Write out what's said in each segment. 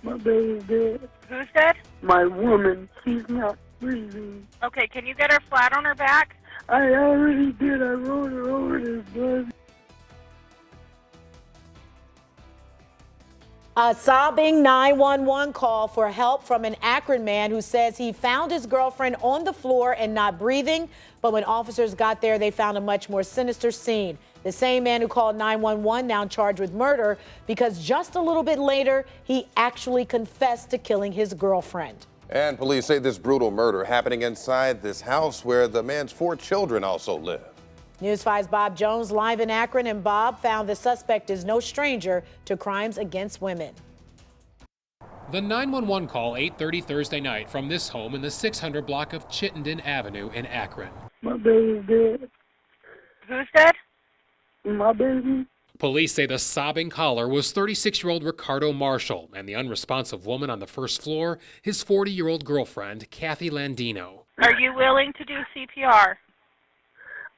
My baby's dead. Who's dead? My woman, she's not breathing. Okay, can you get her flat on her back? I already did. I rolled her over this bus. A sobbing 911 call for help from an Akron man who says he found his girlfriend on the floor and not breathing. But when officers got there, they found a much more sinister scene. The same man who called 911 now charged with murder because just a little bit later, he actually confessed to killing his girlfriend. And police say this brutal murder happening inside this house where the man's 4 children also live. News 5's Bob Jones live in Akron, and Bob found the suspect is no stranger to crimes against women. The 911 call 8:30 Thursday night from this home in the 600 block of Chittenden Avenue in Akron. My baby's dead. Who's dead? My baby. Police say the sobbing caller was 36-year-old Ricardo Marshall, and the unresponsive woman on the first floor, his 40-year-old girlfriend, Kathy Landino. Are you willing to do CPR?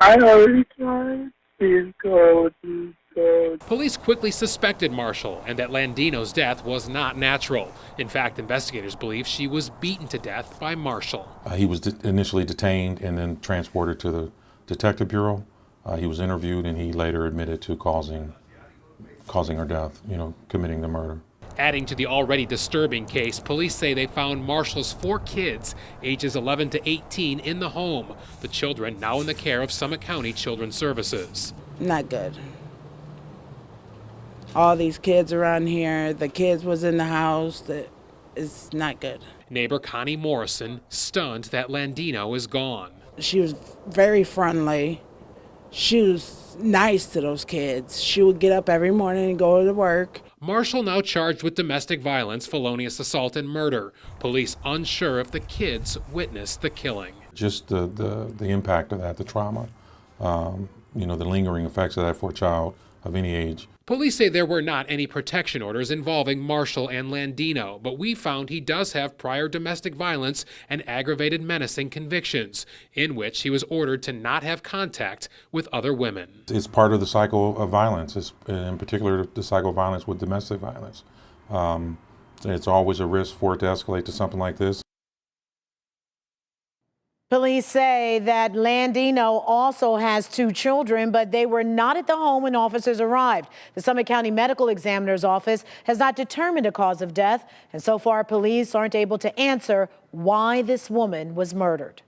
I already tried. He's cold. He's cold. Police quickly suspected Marshall and that Landino's death was not natural. In fact, investigators believe she was beaten to death by Marshall. He was initially detained and then transported to the Detective Bureau. He was interviewed and he later admitted to causing her death, committing the murder. Adding to the already disturbing case, police say they found Marshall's 4 kids, ages 11 to 18, in the home. The children now in the care of Summit County Children's Services. Not good. All these kids around here, the kids was in the house. It's not good. Neighbor Connie Morrison stunned that Landino is gone. She was very friendly. She was nice to those kids. She would get up every morning and go to work. Marshall now charged with domestic violence, felonious assault, and murder. Police unsure if the kids witnessed the killing. Just the impact of that, the trauma, the lingering effects of that for a child of any age. Police say there were not any protection orders involving Marshall and Landino, but we found he does have prior domestic violence and aggravated menacing convictions, in which he was ordered to not have contact with other women. It's part of the cycle of violence, in particular the cycle of violence with domestic violence. It's always a risk for it to escalate to something like this. Police say that Landino also has 2 children, but they were not at the home when officers arrived. The Summit County Medical Examiner's Office has not determined a cause of death, and so far police aren't able to answer why this woman was murdered.